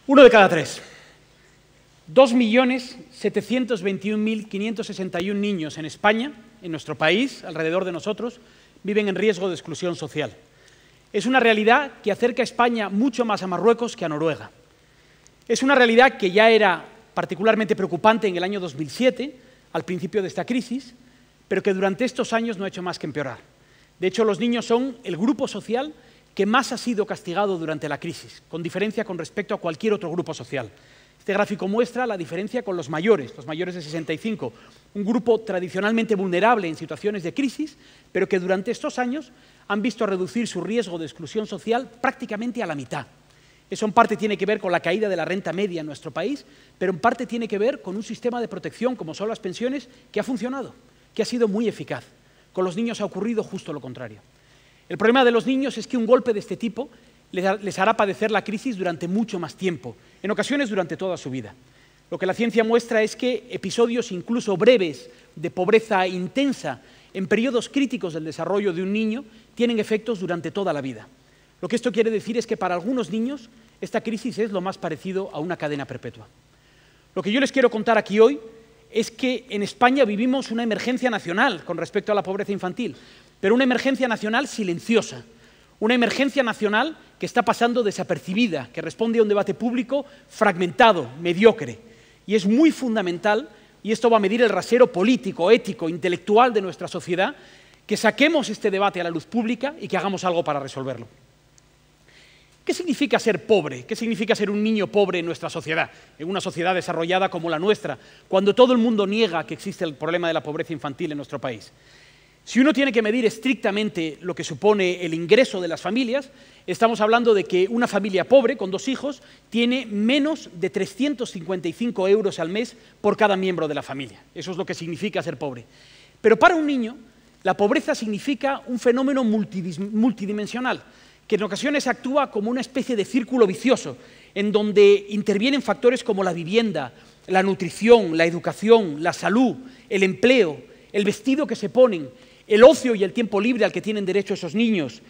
Uno de cada tres. 2.721.561 niños en España, en nuestro país, alrededor de nosotros, viven en riesgo de exclusión social. Es una realidad que acerca a España mucho más a Marruecos que a Noruega. Es una realidad que ya era particularmente preocupante en el año 2007, al principio de esta crisis, pero que durante estos años no ha hecho más que empeorar. De hecho, los niños son el grupo social que más ha sido castigado durante la crisis, con diferencia con respecto a cualquier otro grupo social. Este gráfico muestra la diferencia con los mayores de 65, un grupo tradicionalmente vulnerable en situaciones de crisis, pero que durante estos años han visto reducir su riesgo de exclusión social prácticamente a la mitad. Eso en parte tiene que ver con la caída de la renta media en nuestro país, pero en parte tiene que ver con un sistema de protección, como son las pensiones, que ha funcionado, que ha sido muy eficaz. Con los niños ha ocurrido justo lo contrario. El problema de los niños es que un golpe de este tipo les hará padecer la crisis durante mucho más tiempo, en ocasiones durante toda su vida. Lo que la ciencia muestra es que episodios incluso breves de pobreza intensa en periodos críticos del desarrollo de un niño tienen efectos durante toda la vida. Lo que esto quiere decir es que para algunos niños esta crisis es lo más parecido a una cadena perpetua. Lo que yo les quiero contar aquí hoy es que en España vivimos una emergencia nacional con respecto a la pobreza infantil, pero una emergencia nacional silenciosa, una emergencia nacional que está pasando desapercibida, que responde a un debate público fragmentado, mediocre. Y es muy fundamental, y esto va a medir el rasero político, ético, intelectual de nuestra sociedad, que saquemos este debate a la luz pública y que hagamos algo para resolverlo. ¿Qué significa ser pobre? ¿Qué significa ser un niño pobre en nuestra sociedad, en una sociedad desarrollada como la nuestra, cuando todo el mundo niega que existe el problema de la pobreza infantil en nuestro país? Si uno tiene que medir estrictamente lo que supone el ingreso de las familias, estamos hablando de que una familia pobre, con 2 hijos, tiene menos de 355 euros al mes por cada miembro de la familia. Eso es lo que significa ser pobre. Pero para un niño, la pobreza significa un fenómeno multidimensional, que en ocasiones actúa como una especie de círculo vicioso, en donde intervienen factores como la vivienda, la nutrición, la educación, la salud, el empleo, el vestido que se ponen, el ocio y el tiempo libre al que tienen derecho esos niños,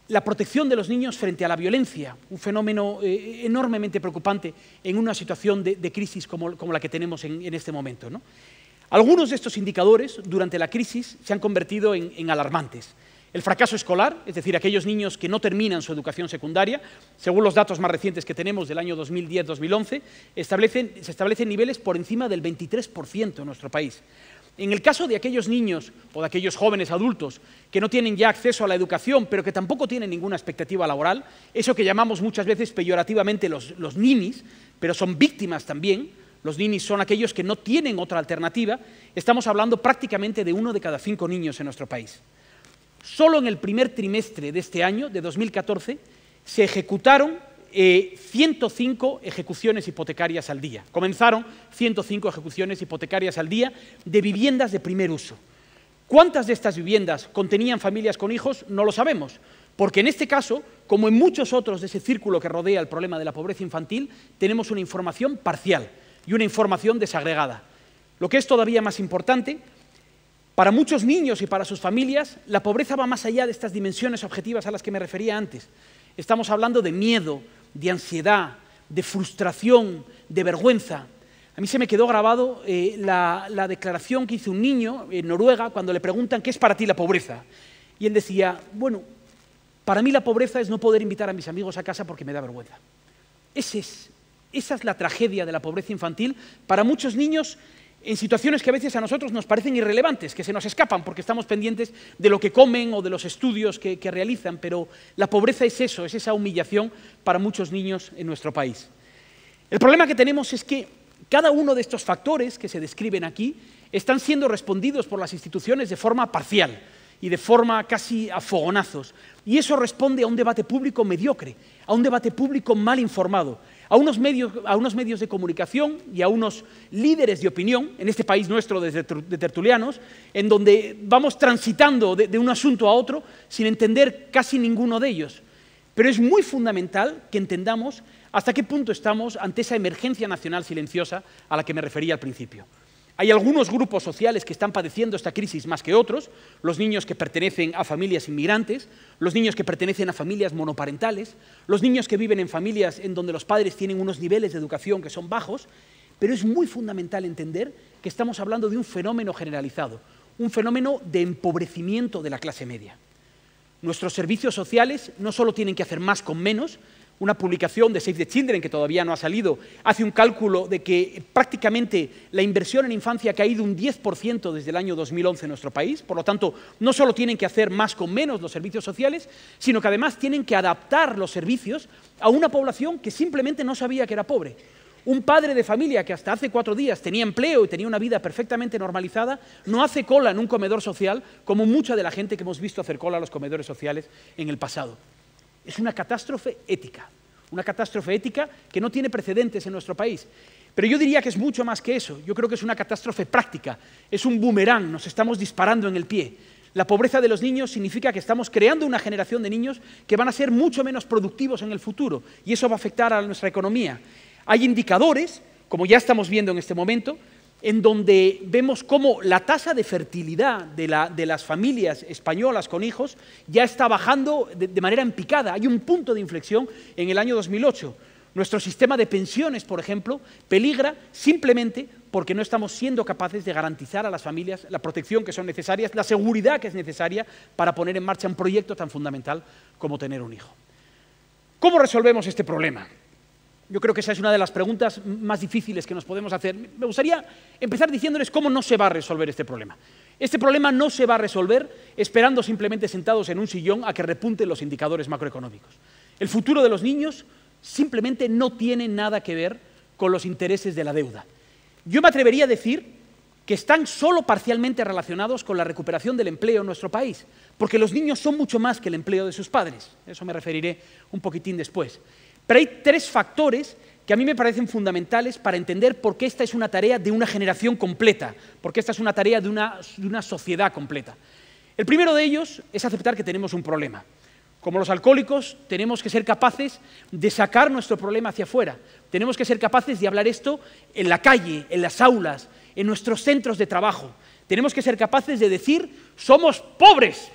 la protección de los niños frente a la violencia, un fenómeno enormemente preocupante en una situación de crisis como la que tenemos en este momento, ¿no? Algunos de estos indicadores durante la crisis se han convertido en alarmantes. El fracaso escolar, es decir, aquellos niños que no terminan su educación secundaria, según los datos más recientes que tenemos del año 2010-2011, se establecen niveles por encima del 23% en nuestro país. En el caso de aquellos niños o de aquellos jóvenes adultos que no tienen ya acceso a la educación, pero que tampoco tienen ninguna expectativa laboral, eso que llamamos muchas veces peyorativamente los ninis, pero son víctimas también, los ninis son aquellos que no tienen otra alternativa, estamos hablando prácticamente de 1 de cada 5 niños en nuestro país. Solo en el primer trimestre de este año, de 2014, se ejecutaron 105 ejecuciones hipotecarias al día. Comenzaron 105 ejecuciones hipotecarias al día de viviendas de primer uso. ¿Cuántas de estas viviendas contenían familias con hijos? No lo sabemos, porque en este caso, como en muchos otros de ese círculo que rodea el problema de la pobreza infantil, tenemos una información parcial y una información desagregada. Lo que es todavía más importante, para muchos niños y para sus familias, la pobreza va más allá de estas dimensiones objetivas a las que me refería antes. Estamos hablando de miedo, de ansiedad, de frustración, de vergüenza. A mí se me quedó grabado la declaración que hizo un niño en Noruega cuando le preguntan ¿qué es para ti la pobreza? Y él decía, bueno, para mí la pobreza es no poder invitar a mis amigos a casa porque me da vergüenza. Esa es la tragedia de la pobreza infantil para muchos niños en situaciones que a veces a nosotros nos parecen irrelevantes, que se nos escapan porque estamos pendientes de lo que comen o de los estudios que realizan, pero la pobreza es eso, es esa humillación para muchos niños en nuestro país. El problema que tenemos es que cada uno de estos factores que se describen aquí están siendo respondidos por las instituciones de forma parcial y de forma casi a fogonazos, y eso responde a un debate público mediocre, a un debate público mal informado, a unos medios de comunicación y a unos líderes de opinión, en este país nuestro de tertulianos, en donde vamos transitando de un asunto a otro sin entender casi ninguno de ellos. Pero es muy fundamental que entendamos hasta qué punto estamos ante esa emergencia nacional silenciosa a la que me refería al principio. Hay algunos grupos sociales que están padeciendo esta crisis más que otros: los niños que pertenecen a familias inmigrantes, los niños que pertenecen a familias monoparentales, los niños que viven en familias en donde los padres tienen unos niveles de educación que son bajos, pero es muy fundamental entender que estamos hablando de un fenómeno generalizado, un fenómeno de empobrecimiento de la clase media. Nuestros servicios sociales no solo tienen que hacer más con menos. Una publicación de Save the Children, que todavía no ha salido, hace un cálculo de que prácticamente la inversión en infancia ha caído un 10% desde el año 2011 en nuestro país. Por lo tanto, no solo tienen que hacer más con menos los servicios sociales, sino que además tienen que adaptar los servicios a una población que simplemente no sabía que era pobre. Un padre de familia que hasta hace 4 días tenía empleo y tenía una vida perfectamente normalizada, no hace cola en un comedor social como mucha de la gente que hemos visto hacer cola a los comedores sociales en el pasado. Es una catástrofe ética que no tiene precedentes en nuestro país. Pero yo diría que es mucho más que eso. Yo creo que es una catástrofe práctica, es un boomerang, nos estamos disparando en el pie. La pobreza de los niños significa que estamos creando una generación de niños que van a ser mucho menos productivos en el futuro, y eso va a afectar a nuestra economía. Hay indicadores, como ya estamos viendo en este momento, en donde vemos cómo la tasa de fertilidad de las familias españolas con hijos ya está bajando de manera en picada. Hay un punto de inflexión en el año 2008. Nuestro sistema de pensiones, por ejemplo, peligra simplemente porque no estamos siendo capaces de garantizar a las familias la protección que son necesarias, la seguridad que es necesaria para poner en marcha un proyecto tan fundamental como tener un hijo. ¿Cómo resolvemos este problema? Yo creo que esa es una de las preguntas más difíciles que nos podemos hacer. Me gustaría empezar diciéndoles cómo no se va a resolver este problema. Este problema no se va a resolver esperando simplemente sentados en un sillón a que repunten los indicadores macroeconómicos. El futuro de los niños simplemente no tiene nada que ver con los intereses de la deuda. Yo me atrevería a decir que están solo parcialmente relacionados con la recuperación del empleo en nuestro país, porque los niños son mucho más que el empleo de sus padres. A eso me referiré un poquitín después. Pero hay 3 factores que a mí me parecen fundamentales para entender por qué esta es una tarea de una generación completa, por qué esta es una tarea de una sociedad completa. El primero de ellos es aceptar que tenemos un problema. Como los alcohólicos, tenemos que ser capaces de sacar nuestro problema hacia afuera. Tenemos que ser capaces de hablar esto en la calle, en las aulas, en nuestros centros de trabajo. Tenemos que ser capaces de decir: somos pobres.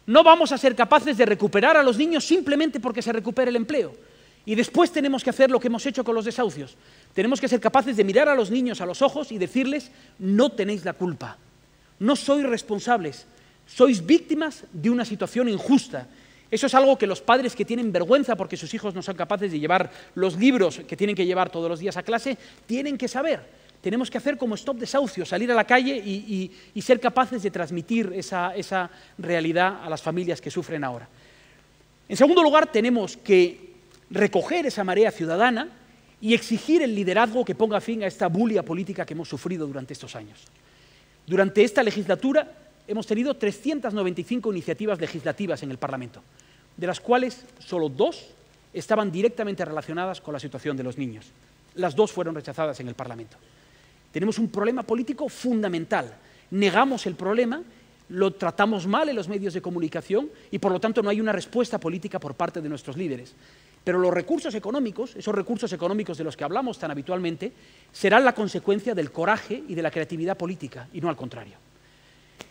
No vamos a ser capaces de recuperar a los niños simplemente porque se recupere el empleo. Y después tenemos que hacer lo que hemos hecho con los desahucios. Tenemos que ser capaces de mirar a los niños a los ojos y decirles: no tenéis la culpa, no sois responsables, sois víctimas de una situación injusta. Eso es algo que los padres que tienen vergüenza porque sus hijos no son capaces de llevar los libros que tienen que llevar todos los días a clase, tienen que saber. Tenemos que hacer como Stop Desahucios, salir a la calle y ser capaces de transmitir esa realidad a las familias que sufren ahora. En segundo lugar, tenemos que recoger esa marea ciudadana y exigir el liderazgo que ponga fin a esta bulia política que hemos sufrido durante estos años. Durante esta legislatura hemos tenido 395 iniciativas legislativas en el Parlamento, de las cuales solo 2 estaban directamente relacionadas con la situación de los niños. Las 2 fueron rechazadas en el Parlamento. Tenemos un problema político fundamental. Negamos el problema, lo tratamos mal en los medios de comunicación y, por lo tanto, no hay una respuesta política por parte de nuestros líderes. Pero los recursos económicos, esos recursos económicos de los que hablamos tan habitualmente, serán la consecuencia del coraje y de la creatividad política, y no al contrario.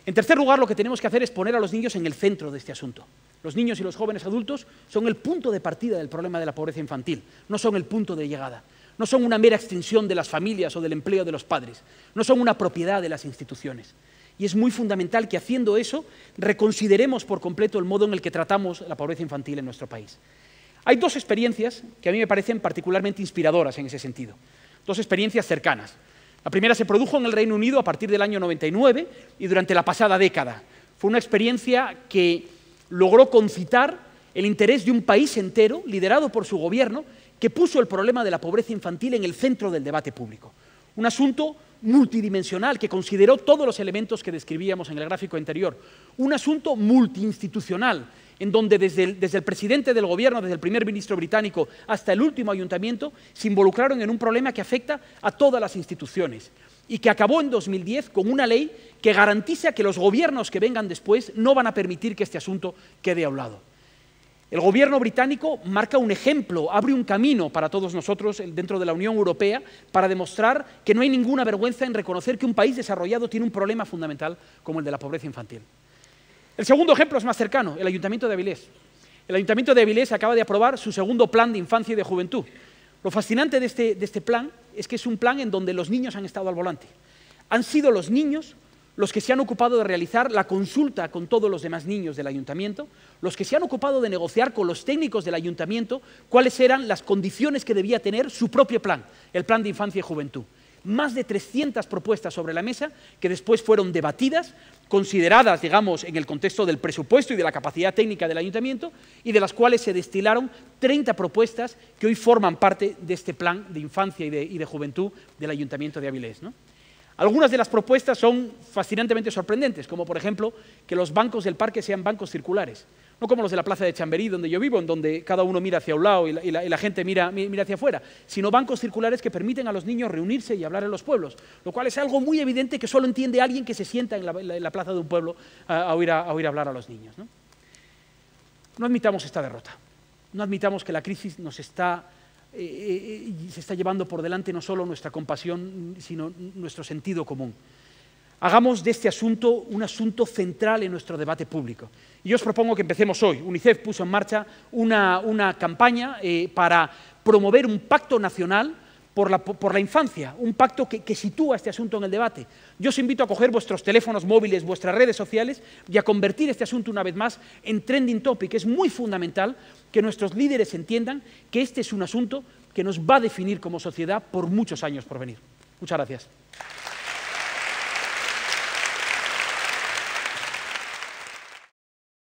En tercer lugar, lo que tenemos que hacer es poner a los niños en el centro de este asunto. Los niños y los jóvenes adultos son el punto de partida del problema de la pobreza infantil, no son el punto de llegada. No son una mera extensión de las familias o del empleo de los padres, no son una propiedad de las instituciones. Y es muy fundamental que, haciendo eso, reconsideremos por completo el modo en el que tratamos la pobreza infantil en nuestro país. Hay 2 experiencias que a mí me parecen particularmente inspiradoras en ese sentido, 2 experiencias cercanas. La primera se produjo en el Reino Unido a partir del año 99 y durante la pasada década. Fue una experiencia que logró concitar el interés de un país entero, liderado por su gobierno, que puso el problema de la pobreza infantil en el centro del debate público. Un asunto multidimensional que consideró todos los elementos que describíamos en el gráfico anterior. Un asunto multiinstitucional, en donde desde el presidente del gobierno, desde el primer ministro británico hasta el último ayuntamiento, se involucraron en un problema que afecta a todas las instituciones y que acabó en 2010 con una ley que garantiza que los gobiernos que vengan después no van a permitir que este asunto quede a un lado. El gobierno británico marca un ejemplo, abre un camino para todos nosotros dentro de la Unión Europea para demostrar que no hay ninguna vergüenza en reconocer que un país desarrollado tiene un problema fundamental como el de la pobreza infantil. El segundo ejemplo es más cercano, el Ayuntamiento de Avilés. El Ayuntamiento de Avilés acaba de aprobar su segundo plan de infancia y de juventud. Lo fascinante de este plan es que es un plan en donde los niños han estado al volante. Han sido los niños los que se han ocupado de realizar la consulta con todos los demás niños del ayuntamiento, los que se han ocupado de negociar con los técnicos del ayuntamiento cuáles eran las condiciones que debía tener su propio plan, el plan de infancia y juventud. Más de 300 propuestas sobre la mesa que después fueron debatidas, consideradas, digamos, en el contexto del presupuesto y de la capacidad técnica del ayuntamiento, y de las cuales se destilaron 30 propuestas que hoy forman parte de este plan de infancia y de juventud del Ayuntamiento de Avilés, ¿no? Algunas de las propuestas son fascinantemente sorprendentes, como por ejemplo que los bancos del parque sean bancos circulares, no como los de la plaza de Chamberí, donde yo vivo, en donde cada uno mira hacia un lado y la gente mira hacia afuera, sino bancos circulares que permiten a los niños reunirse y hablar en los pueblos, lo cual es algo muy evidente que solo entiende alguien que se sienta en la plaza de un pueblo a oír hablar a los niños, ¿no? No admitamos esta derrota, no admitamos que la crisis se está llevando por delante no solo nuestra compasión, sino nuestro sentido común. Hagamos de este asunto un asunto central en nuestro debate público. Y yo os propongo que empecemos hoy. UNICEF puso en marcha una campaña para promover un pacto nacional por la infancia, un pacto que sitúa este asunto en el debate. Yo os invito a coger vuestros teléfonos móviles, vuestras redes sociales y a convertir este asunto una vez más en trending topic. Es muy fundamental que nuestros líderes entiendan que este es un asunto que nos va a definir como sociedad por muchos años por venir. Muchas gracias.